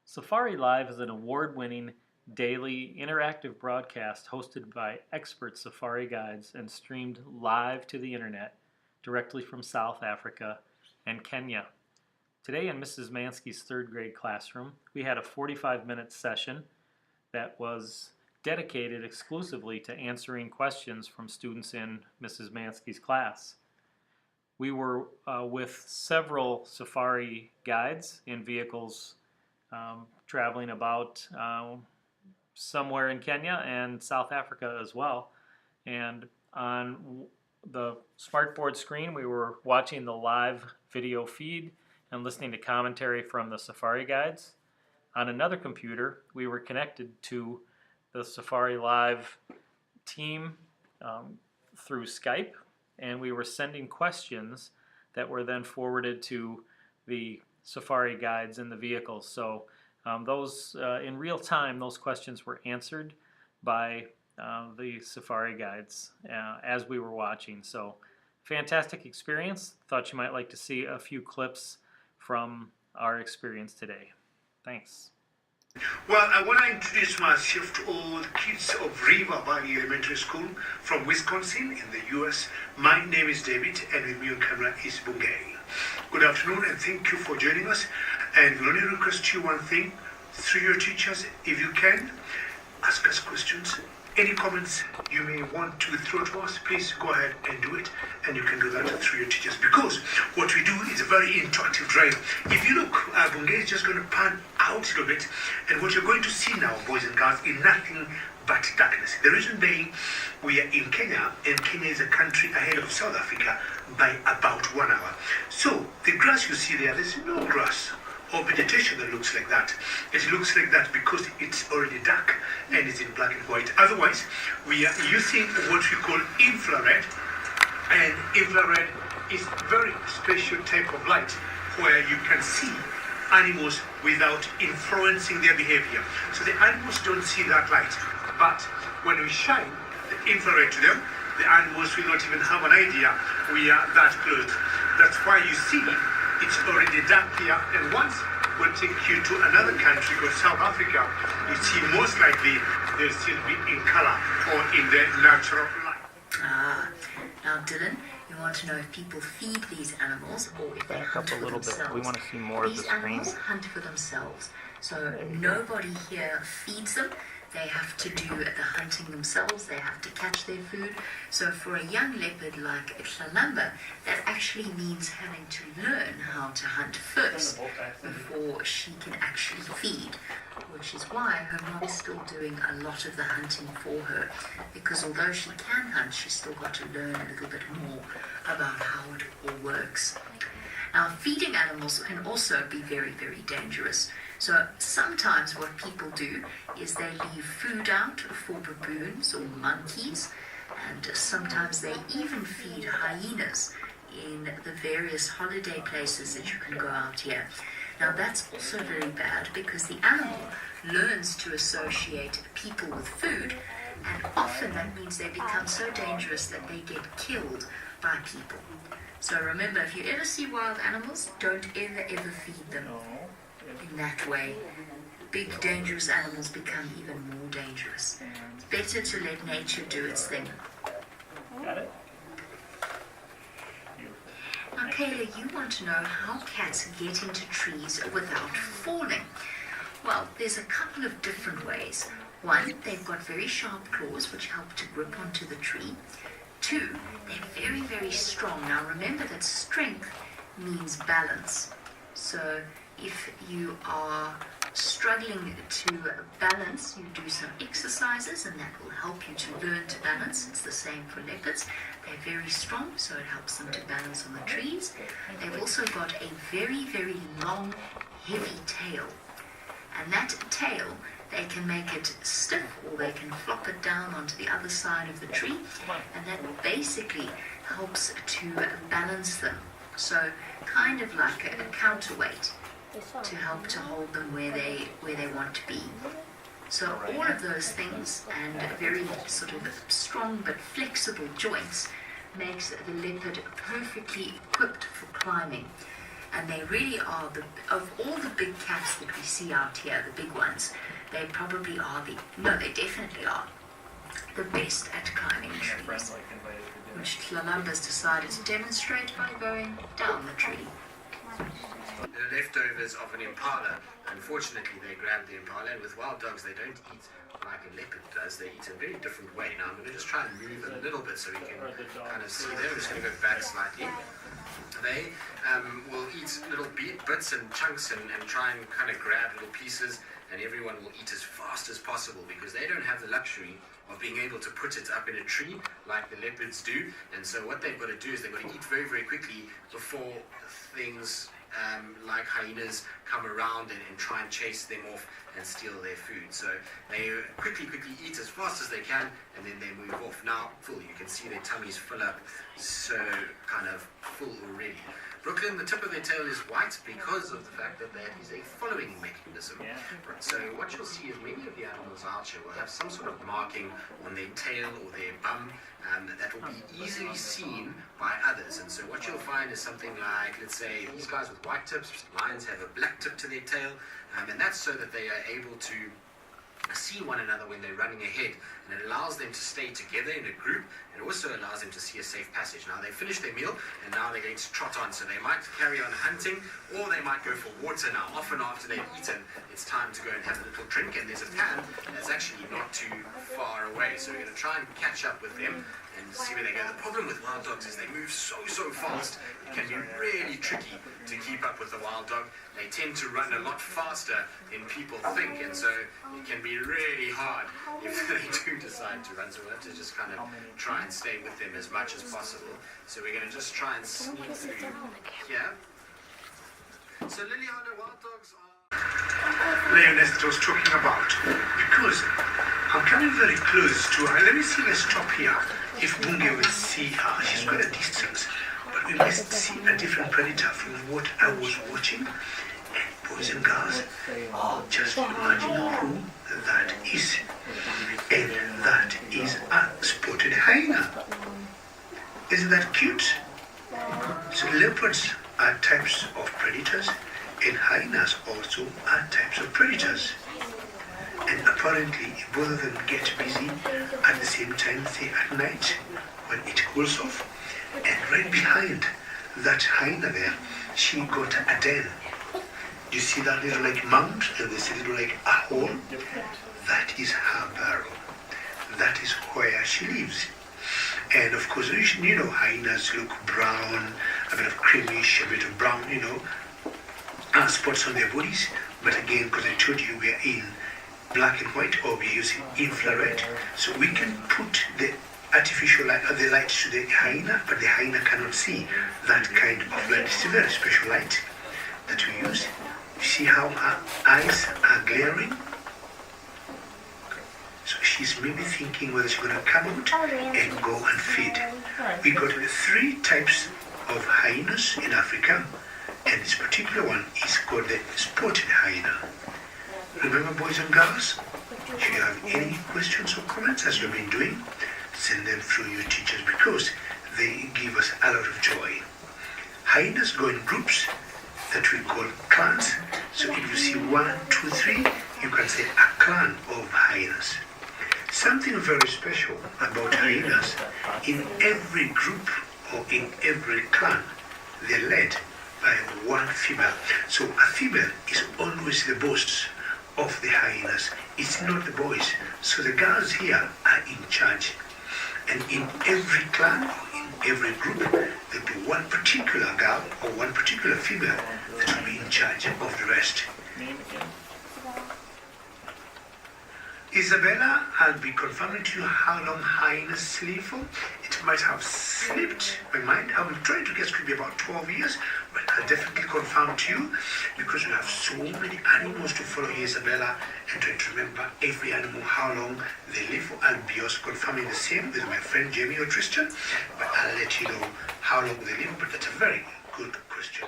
Safari Live is an award-winning daily interactive broadcast hosted by expert safari guides and streamed live to the internet directly from South Africa and Kenya. Today in Mrs. Mansky's third grade classroom, we had a 45-minute session that was dedicated exclusively to answering questions from students in Mrs. Mansky's class. We were with several safari guides in vehicles traveling about somewhere in Kenya and South Africa as well. And on the smartboard screen, we were watching the live video feed and listening to commentary from the safari guides. On another computer, we were connected to the Safari Live team through Skype, and we were sending questions that were then forwarded to the safari guides in the vehicles. So those in real time, those questions were answered by the safari guides as we were watching. So fantastic experience. Thought you might like to see a few clips from our experience today. Thanks. Well, I want to introduce myself to all the kids of River Valley Elementary School from Wisconsin in the US. My name is David, and with me on camera is Bungay. Good afternoon, and thank you for joining us. And we only request you one thing, through your teachers, if you can, ask us questions. Any comments you may want to throw to us, please go ahead and do it. And you can do that through your teachers, because what we do is a very interactive drive. If you look, Bungay is just going to pan out a little bit, and what you're going to see now, boys and girls, is nothing but darkness. The reason being, we are in Kenya, and Kenya is a country ahead of South Africa by about 1 hour. So the grass you see there's no grass or vegetation that looks like that. It looks like that because it's already dark and it's in black and white. Otherwise, we are using what we call infrared, and infrared is a very special type of light where you can see animals without influencing their behavior. So the animals don't see that light, but when we shine the infrared to them, the animals will not even have an idea we are that close. That's why you see it's already dark here, and once we'll take you to another country called South Africa, you see most likely they'll still be in color or in their natural light. Now Dylan, you want to know if people feed these animals or if they hunt for themselves. We want to see more of the These screen. animals hunt for themselves, so nobody here feeds them. They have to do the hunting themselves. They have to catch their food. So for a young leopard like Xalamba, that actually means having to learn how to hunt first before she can actually feed, which is why her mom is still doing a lot of the hunting for her, because although she can hunt, she's still got to learn a little bit more about how it all works. Now, feeding animals can also be very, very dangerous. So sometimes what people do is they leave food out for baboons or monkeys, and sometimes they even feed hyenas in the various holiday places that you can go out here. Now that's also very bad, because the animal learns to associate people with food, and often that means they become so dangerous that they get killed by people. So remember, if you ever see wild animals, don't ever feed them in that way. Big dangerous animals become even more dangerous. It's better to let nature do its thing. Got it? Now Kayla, you want to know how cats get into trees without falling. Well, there's a couple of different ways. One, they've got very sharp claws which help to grip onto the tree. Two, they're very, very strong. Now remember that strength means balance. So if you are struggling to balance, you do some exercises, and that will help you to learn to balance. It's the same for leopards. They're very strong, so it helps them to balance on the trees. They've also got a very, very long, heavy tail. And that tail, they can make it stiff, or they can flop it down onto the other side of the tree, and that basically helps to balance them. So kind of like a counterweight to help to hold them where they want to be. So all of those things, and very sort of strong but flexible joints, makes the leopard perfectly equipped for climbing. and they really are of all the big cats that we see out here, the big ones. They probably are they definitely are the best at climbing trees, which Tlalamba's decided to demonstrate by going down the tree. The leftovers of an impala. Unfortunately, they grabbed the impala, and with wild dogs, they don't eat like a leopard does. They eat in a very different way. Now, I'm going to just try and move a little bit so we can kind of see them. I'm just going to go back slightly. They will eat little bits and chunks and try and kind of grab little pieces, and everyone will eat as fast as possible because they don't have the luxury of being able to put it up in a tree like the leopards do. And so what they've got to do is they've got to eat very, very quickly before things like hyenas come around and try and chase them off and steal their food. So they quickly eat as fast as they can, and then they move off. Now, full, you can see their tummies fill up, so kind of full already. Brooklyn, the tip of their tail is white because of the fact that that is a following mechanism. Right, so what you'll see is many of the animals out here will have some sort of marking on their tail or their bum that will be easily seen by others. And so what you'll find is something like, let's say, these guys with white tips, lions have a black tip to their tail, and that's so that they are able to see one another when they're running ahead, and it allows them to stay together in a group. It also allows them to see a safe passage. Now they've finished their meal and now they're going to trot on, so they might carry on hunting or they might go for water. Now often after they've eaten, it's time to go and have a little drink, and there's a pan that's actually not too far away, so we're going to try and catch up with them and see where they go. The problem with wild dogs is they move so fast, it can be really tricky to keep up with the wild dog. They tend to run a lot faster than people think, and so it can be really hard if they do decide to run. So we'll have to just kind of try and stay with them as much as possible. So we're going to just try and sneak through here. So Liliana, wild dogs are... Lioness that I was talking about, because I'm coming very close to her. Let me see, let's stop here. If Bunge will see her, she's got a distance, but we must see a different predator from what I was watching. And boys and girls, just imagine who that is. And that is a spotted hyena. Isn't that cute? So leopards are types of predators, and hyenas also are types of predators. And apparently both of them get busy at the same time, say at night when it cools off. And right behind that hyena there, she got a den. You see that little like mound, and there's a little like a hole? That is her burrow. That is where she lives. And of course, you know, hyenas look brown, a bit of creamish, a bit of brown, you know, spots on their bodies. But again, because I told you we are in black and white, or we're using infrared, so we can put the artificial light, the light to the hyena, but the hyena cannot see that kind of light. It's a very special light that we use. You see how her eyes are glaring? So she's maybe thinking whether she's going to come out and go and feed. We got 3 types of hyenas in Africa, and this particular one is called the spotted hyena. Remember, boys and girls, if you have any questions or comments as you've been doing, send them through your teachers because they give us a lot of joy. Hyenas go in groups that we call clans. So if you see 1, 2, 3, you can say a clan of hyenas. Something very special about hyenas, in every group or in every clan, they're led by one female. So a female is always the boss of the hyenas. It's not the boys. So the girls here are in charge. And in every clan or in every group, there'll be one particular girl or one particular female that will be in charge of the rest. Isabella, I'll be confirming to you how long hyenas sleep for. It might have slipped my mind. I will try to guess, could be about 12 years, but I'll definitely confirm to you because we have so many animals to follow here, Isabella, and trying to remember every animal, how long they live for. I'll be also confirming the same with my friend Jamie or Tristan, but I'll let you know how long they live, but that's a very good question.